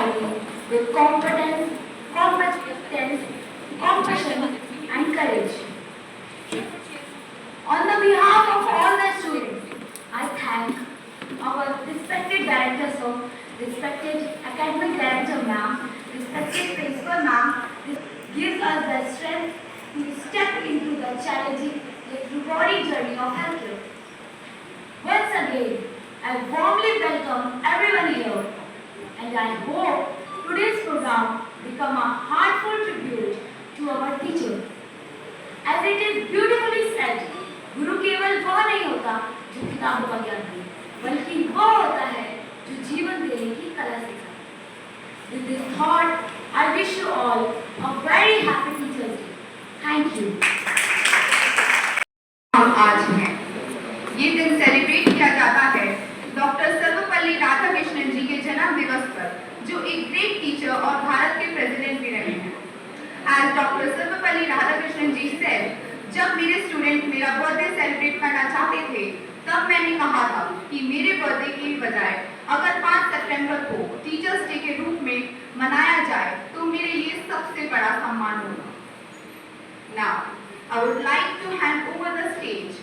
society with competence, compassion, and courage. On the behalf of all the students, I thank our respected director sir, respected academic director ma'am, respected principal ma'am. This gives us the strength to step into the challenging yet rewarding journey of healthcare. Once again, I warmly welcome everyone here, and I hope today's program become a heartful tribute to our teacher. As it is beautifully said, गुरु केवल वह नहीं होता जो किताबों का ज्ञान दे, बल्कि वह होता है जो जीवन देने की कला सिखाए। With this thought, I wish you all a very happy Teachers Day. Thank you. हम आज हैं, ये दिन सेलिब्रेट किया जाता है डॉक्टर सर्वपल्ली राधाकृष्णन जी के जन्म दिवस पर, जो एक ग्रेट टीचर और भारत के प्रेसिडेंट भी रहे हैं। As डॉक्टर सर्वपल्ली राधाकृष्णन जी said, जब मेरे स्टूडेंट मेरा बर्थडे सेलिब्रेट करना चाहते थे, तब मैंने कहा था कि मेरे बर्थडे के बजाय अगर 5 सितंबर को टीचर्स डे के रूप में मनाया जाए तो मेरे लिए सबसे बड़ा सम्मान होगा। Now, I would like to hand over the stage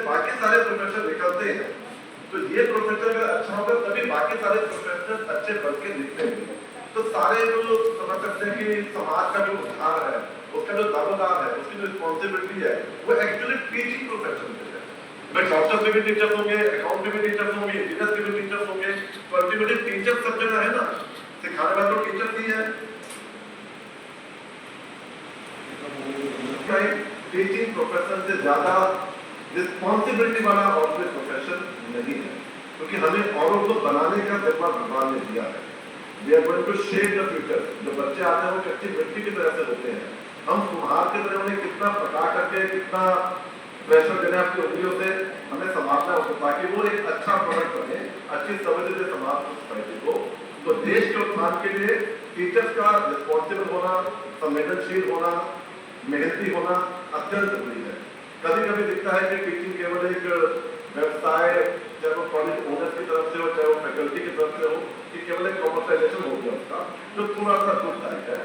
बाकी सारे प्रोफेसर निकलते हैं, तो ये प्रोफेसर अगर अच्छा होगा तभी बाकी सारे प्रोफेसर अच्छे बन के निकलेंगे। तो सारे जो समझ सकते हैं कि समाज का जो उद्धार है, उसका जो दारोदार है, उसकी जो रिस्पॉन्सिबिलिटी है, वो एक्चुअली टीचिंग प्रोफेशन में है। भाई डॉक्टर के भी टीचर्स होंगे, अकाउंट के भी टीचर्स होंगे, इंजीनियर के भी टीचर्स होंगे, तो अल्टीमेटली टीचर सब जगह है ना, सिखाने वाला तो टीचर ही है। टीचिंग प्रोफेशन से ज्यादा रिस्पॉन्सिबिलिटी वाला और कोई प्रोफेशन नहीं है, क्योंकि हमें औरों को बनाने का जिम्मा भगवान ने दिया है। We are going to shape the future। जो बच्चे आते हैं वो कच्ची मिट्टी की तरह से होते हैं, हम कुम्हार की तरह उन्हें कितना पका करके कितना प्रेशर देना अपनी उंगलियों से हमें संभालना होगा, ताकि वो एक अच्छा प्रोडक्ट बने, अच्छी समझ दे समाज को, सोसाइटी को। तो देश के उत्थान के लिए टीचर्स का रिस्पॉन्सिबल होना, संवेदनशील होना, मेहनती होना अत्यंत जरूरी है। कभी कभी दिखता है कि टीचिंग केवल एक व्यवसाय, चाहे वो कॉलेज ओनर्स की तरफ से हो, चाहे वो फैकल्टी की तरफ से हो, कि केवल एक कॉमर्शियलाइजेशन हो गया उसका, जो थोड़ा सा दुखदायक है।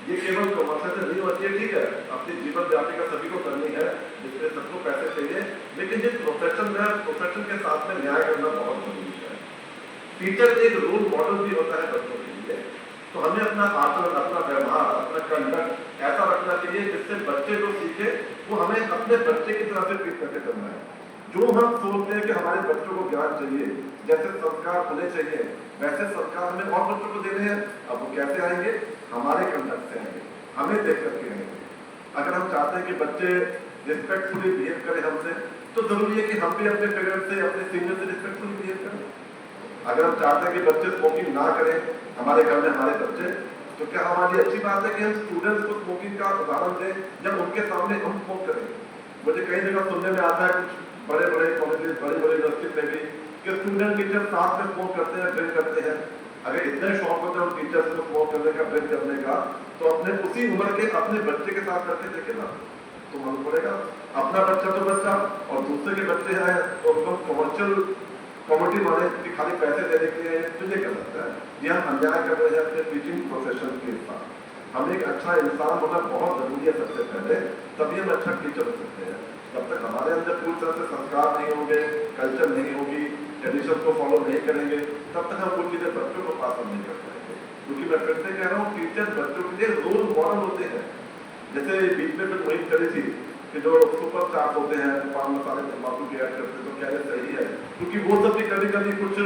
ये केवल कॉमर्शियल नहीं होती है, ठीक है, अपनी जीवन यात्रा सभी को करनी है, जिसमें सबको पैसे चाहिए, लेकिन जिस प्रोफेशन में, प्रोफेशन के साथ में न्याय करना बहुत जरूरी है। टीचर एक रोल मॉडल भी होता है बच्चों के लिए, तो हमें अपना आचरण, अपना व्यवहार, अपना कंडक्ट ऐसा रखना चाहिए जिससे बच्चे जो सीखे वो हमें अपने बच्चे की तरह से ट्रीट करके करना है। जो हम सोचते हैं कि हमारे बच्चों को ज्ञान चाहिए, जैसे संस्कार होने चाहिए, वैसे संस्कार हमें और बच्चों को देने हैं। अब वो कैसे आएंगे? हमारे कंडक्ट से आएंगे, हमें देख करके आएंगे। अगर हम चाहते हैं कि बच्चे रिस्पेक्टफुली बिहेव करें हमसे, तो जरूरी है कि हम भी अपने पेरेंट्स से, अपने सीनियर से रिस्पेक्टफुली बिहेव करें। अगर हम चाहते हैं कि बच्चे स्मोकिंग ना करें, हमारे घर में हमारे बच्चे, तो क्या हमारी अच्छी बात है कि हम स्टूडेंट्स को स्मोकिंग का उदाहरण दें जब उनके सामने हम स्मोक करें? मुझे कई जगह सुनने में आता है, कुछ बड़े बड़े कॉलेजेस, बड़े बड़े यूनिवर्सिटी में भी, कि स्टूडेंट टीचर साथ में स्मोक करते हैं, ड्रिंक करते हैं। अगर इतने शौक होते हैं टीचर्स को स्मोक करने का, ड्रिंक करने का, तो अपने उसी उम्र के अपने बच्चे के साथ करके देखे ना, तो मालूम पड़ेगा। अपना बच्चा तो बच्चा और दूसरे के बच्चे हैं, तो उनको कमर्शियल कॉमेडी वाले कि खाली पैसे देने के लिए तुझे क्या लगता है? ये हम अन्याय कर रहे हैं अपने टीचिंग प्रोफेशन के साथ। हम एक अच्छा इंसान होना बहुत जरूरी है सबसे पहले, तभी हम अच्छा टीचर हो सकते हैं। जब तक हमारे अंदर पूरी तरह से संस्कार नहीं होंगे, कल्चर नहीं होगी, ट्रेडिशन को फॉलो नहीं करेंगे, तब तक हम वो चीजें बच्चों को पास नहीं कर पाएंगे। क्योंकि मैं फिर से कह रहा हूँ, टीचर बच्चों के लिए रोल मॉडल होते हैं। जैसे बीच में वही करी थी कि जो सुपर चाट होते हैं, पान मसाले तंबाकू के ऐड करते हैं, तो क्या ये सही है? क्योंकि वो सब भी कभी कभी कुछ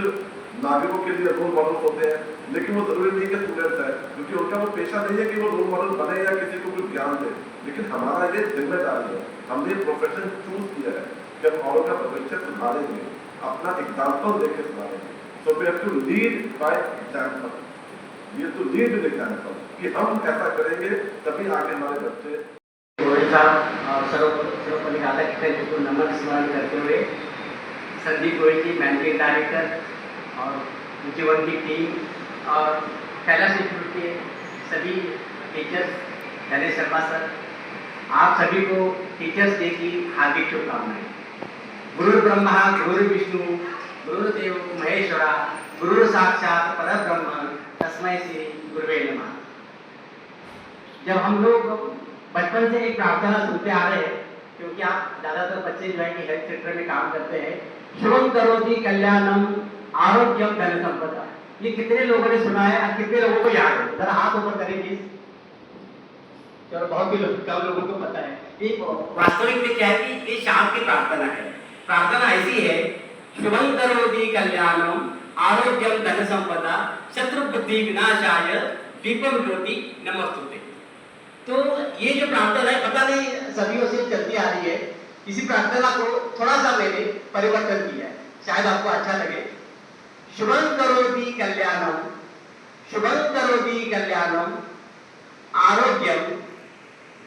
नागरिकों के लिए रोल मॉडल होते हैं, लेकिन वो जरूरी नहीं कि स्टूडेंट्स है, क्योंकि उनका वो पेशा नहीं है कि वो रोल मॉडल बने या किसी को कुछ ज्ञान दे। लेकिन हमारा ये जिम्मेदारी है, हमने प्रोफेशन चूज किया है कि हम औरों का भविष्य सुधारेंगे, अपना एग्जाम्पल देके सुधारेंगे। So we have to lead by example, we have to lead with example, कि हम ऐसा करेंगे तभी आगे हमारे बच्चे। गोयल साहब और सर्वपल्ली राधाकृष्णन जी को नमन स्मरण करते हुए संदीप गोयल जी मैनेजिंग डायरेक्टर और जीवन की टीम और कैलाश इंस्टीट्यूट के सभी टीचर्स, नरेश शर्मा सर, आप सभी को टीचर्स डे की हार्दिक शुभकामनाएं। गुरु ब्रह्मा गुरु विष्णु गुरुदेव महेश्वरा गुरु साक्षात परब्रह्म तस्मै श्री गुरुवे नमः। जब हम लोग बचपन से एक प्रार्थना सुनते आ रहे हैं, क्योंकि आप ज़्यादातर बच्चे जो है कि हेल्थ सेक्टर में काम करते हैं, शुभम करोति कल्याणम आरोग्यम धन संपदा, ये कितने लोगों ने सुना है और कितने लोगों को याद है? जरा हाथ ऊपर करें प्लीज। चलो बहुत ही कम लोगों को पता है। ये वास्तविक में क्या है कि ये शाम की प्रार्थना है। प्रार्थना ऐसी है, शुभम करोति कल्याणम आरोग्यम धन संपदा शत्रु बुद्धि विनाशाय दीपम ज्योति नमस्तुते। तो ये जो प्रार्थना है पता नहीं सदियों से चलती आ रही है, इसी प्रार्थना को थोड़ा सा मैंने परिवर्तन किया है, शायद आपको अच्छा लगे। शुभं करोति कल्याणम, शुभं करोति कल्याणम आरोग्यम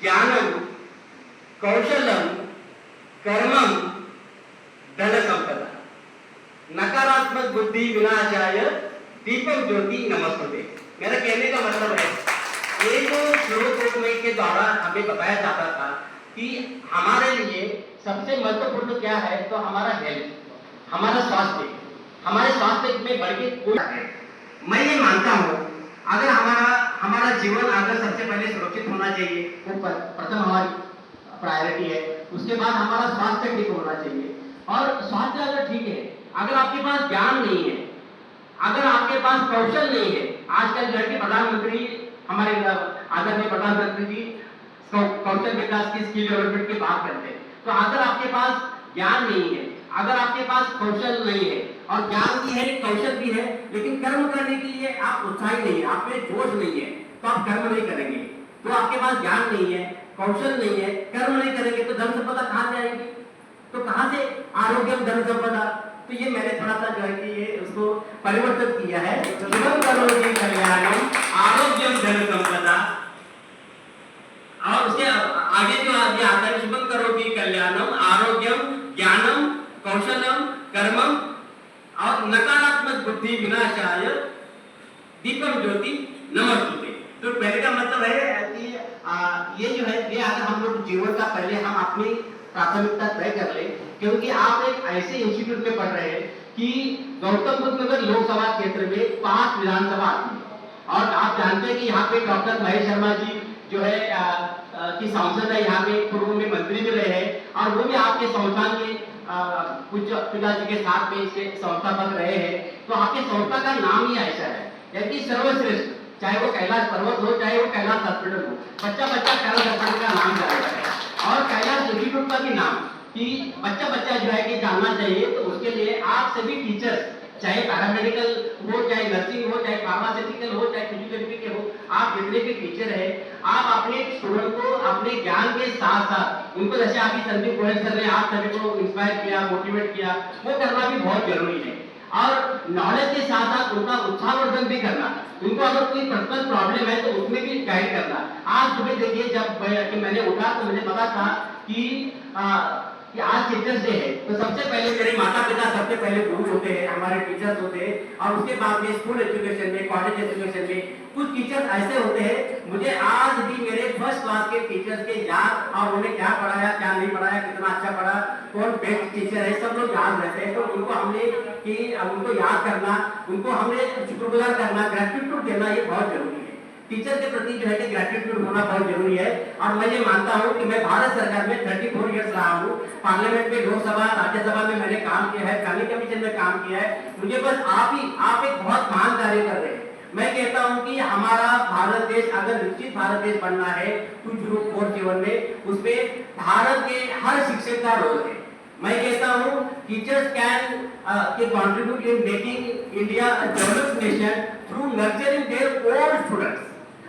ज्ञानम कौशलम कर्मम धन संपदा नकारात्मक बुद्धि विनाशाय दीपक ज्योति नमस्तुते। मेरा कहने का मतलब है, ये जो श्लोक में के द्वारा हमें बताया जाता था कि हमारे लिए सबसे महत्वपूर्ण क्या है, तो हमारा हेल्थ, हमारा स्वास्थ्य, हमारे स्वास्थ्य में बढ़ के कोई है। मैं ये मानता हूँ अगर हमारा जीवन अगर सबसे पहले सुरक्षित होना चाहिए, वो प्रथम हमारी प्रायोरिटी है, उसके बाद हमारा स्वास्थ्य ठीक होना चाहिए। और स्वास्थ्य अगर ठीक है, अगर आपके पास ज्ञान नहीं है, अगर आपके पास कौशल नहीं है, आजकल जो है कि प्रधानमंत्री हमारे आदरणीय प्रधानमंत्री जी कौशल विकास की स्किल डेवलपमेंट की बात करते हैं, तो अगर आपके पास ज्ञान नहीं है, अगर आपके पास कौशल नहीं है, और ज्ञान भी है कौशल भी है, लेकिन कर्म करने के लिए आप उत्साही नहीं है, आप में जोश नहीं है, तो आप कर्म नहीं करेंगे। तो आपके पास ज्ञान नहीं है, कौशल नहीं है, कर्म नहीं करेंगे तो धन संपदा कहाँ से आएगी? तो कहाँ से आरोग्यम धन संपदा? तो ये मैंने थोड़ा सा जो है कि ये उसको परिवर्तित किया है। शुभम करोति कल्याणम आरोग्यम धन संपदा, और उसके आगे जो आगे आता है, शुभम करोति कल्याणम आरोग्यम ज्ञानम कौशलम कर्मम और नकारात्मक बुद्धि विनाशाय दीपम ज्योति नमस्तुते। तो पहले का मतलब है कि ये जो है ये अगर हम लोग जीवन का पहले हम अपनी प्राथमिकता तय कर ले, क्योंकि आप एक ऐसे इंस्टीट्यूट में पढ़ रहे हैं कि गौतम बुद्ध नगर लोकसभा क्षेत्र में 5 विधानसभा आती है, और आप जानते हैं कि यहाँ पे डॉक्टर महेश शर्मा जी जो है की सांसद है, यहाँ पे पूर्व में मंत्री भी रहे हैं, और वो भी आपके संस्थान के कुछ पिताजी के साथ में इसके संस्थापक रहे हैं। तो आपके संस्था का नाम ही ऐसा है, यानी सर्वश्रेष्ठ, चाहे वो कैलाश पर्वत हो, चाहे वो कैलाश हॉस्पिटल हो, बच्चा कैलाश हॉस्पिटल का नाम जाना है, और कैलाश इंस्टीट्यूट का भी नाम, कि बच्चा जो है कि जानना चाहिए। तो उसके लिए आप सभी टीचर्स, चाहे पैरामेडिकल हो, चाहे नर्सिंग हो, चाहे फार्मास्यूटिकल हो, चाहे फिजियोथेरेपी के हो, आप जितने भी टीचर हैं, आप अपने स्टूडेंट को अपने ज्ञान के साथ साथ उनको, जैसे अभी संदीप गोयल सर ने आप सभी को इंस्पायर किया, मोटिवेट किया, वो करना भी बहुत जरूरी है। और नॉलेज के साथ साथ उनका उत्साहवर्धन भी करना, उनको अगर कोई पर्सनल प्रॉब्लम है तो उसमें भी गाइड करना। आज सुबह देखिए जब मैंने उठा तो मुझे पता था कि आज टीचर्स डे है, तो सबसे पहले मेरे माता पिता सबसे पहले गुरु होते हैं, हमारे टीचर्स होते हैं, और उसके बाद में स्कूल एजुकेशन में, कॉलेज एजुकेशन में कुछ टीचर्स ऐसे होते हैं, मुझे आज भी मेरे फर्स्ट क्लास के टीचर्स के याद, और उन्हें क्या पढ़ाया क्या नहीं पढ़ाया, कितना अच्छा पढ़ा, कौन बेस्ट टीचर है, सब लोग याद रहते हैं। तो उनको हमने कि उनको याद करना, उनको हमने शुक्रगुजार करना, ग्रेटिट्यूड देना, ये बहुत जरूरी है। टीचर के प्रति जो है कि ग्रेटिट्यूड होना बहुत जरूरी है। और मैं ये मानता हूँ कि मैं भारत सरकार में 34 इयर्स रहा हूँ, पार्लियामेंट में, लोकसभा, राज्यसभा में मैंने काम किया है, प्लानिंग कमीशन में काम किया है। मुझे बस आप एक बहुत महान कार्य कर रहे हैं, मैं कहता हूं कि हमारा भारत देश अगर विकसित भारत देश बनना है 2047 में, उसमें भारत के हर शिक्षक का रोल है। मैं कहता हूं teachers can contribute in making India a developed nation through nurturing their own students.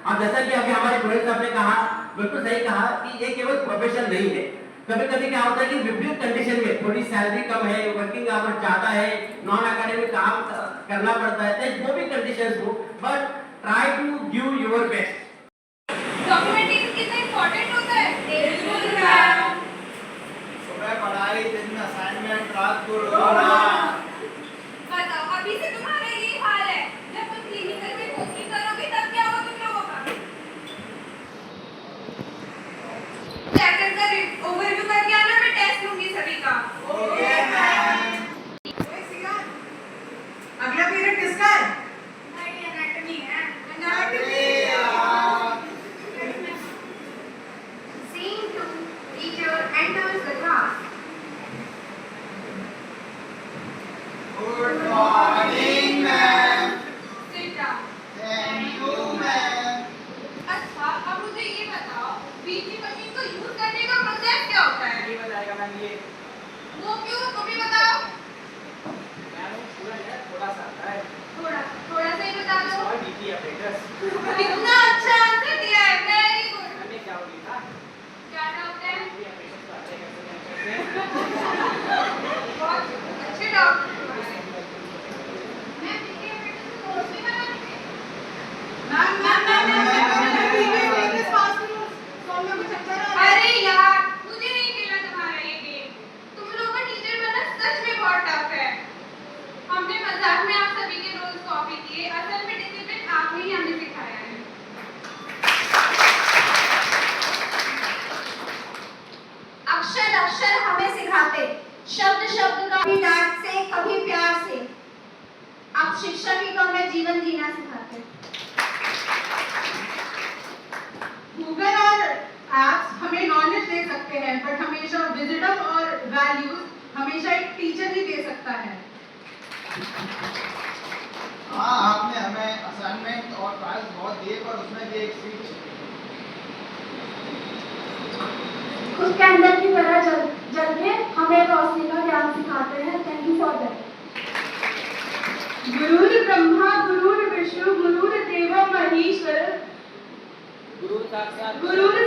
अब जैसा कि अभी हमारे स्टूडेंट्स आपने कहा, बिल्कुल सही कहा कि ये केवल प्रोफेशन नहीं है। कभी कभी क्या होता है कि विपरीत कंडीशन में थोड़ी सैलरी कम है, वर्किंग आवर ज्यादा है, नॉन एकेडमिक काम करना पड़ता है, जो भी कंडीशंस हो, but try to give your best. Documentation कितना इंपॉर्टेंट होता है? बिल्कुल मैम। सुबह पढ़ाई, दिन में असाइनमेंट, रात को रोना। बताओ, अभी से तुम्हारा ये हाल है, जब तुम क्लिनिकल में पोस्टिंग करोगे तब क्या होगा तुम लोगों का? चैप्टर का ओवरव्यू करके आना, मैं टेस्ट लूंगी सभी का। Okay ma'am. अगला पीरियड किसका है? नहीं, एनाटॉमी है। Scene 2, teacher enters the class. Good morning ma'am. Sit down. Thank you ma'am. अच्छा, अब मुझे ये बताओ, बीजी मशीन को यूज करने का प्रोसेस क्या होता है? ये बताएगा मैम, ये वो क्यों, तुम ही बताओ। मैम पूरा है, थोड़ा सा है, थोड़ा सा ही बता दो। और डीपी अपडेटर्स। कितना अच्छा आंसर दिया है, वेरी गुड। हमने क्या हो लिखा? क्या डाउट है? डीपी अपडेटर्स का अप्लाई कैसे करते बहुत अच्छे डाउट। मैं बीजी अपडेट्स को नोट्स भी बना दी थी। अरे यार, मुझे नहीं खेलना तुम्हारा ये गेम। तुम लोगों का टीचर बनना सच में बहुत टफ है। हमने मजाक में आप सभी के रोल्स कॉपी किए, असल में डिसिप्लिन आपने ही हमें सिखाया है। अक्षर अक्षर हमें सिखाते, शब्द शब्द का कभी डांट से कभी प्यार से। आप शिक्षक ही तो हमें जीवन जीना सिखाते। गूगल और एप्स हमें नॉलेज दे सकते हैं, बट हमेशा विजडम और वैल्यूज हमेशा एक टीचर ही दे सकता है। हाँ, आपने हमें असाइनमेंट और फाइल्स बहुत दिए, पर उसमें भी एक सीख खुद के अंदर की तरह जल के हमें रोशनी का ज्ञान सिखाते हैं। Thank you for that. गुरुर् ब्रह्मा गुरुर् विष्णु गुरुर्देव महेश्वर गुरु साक्षात गुरुर्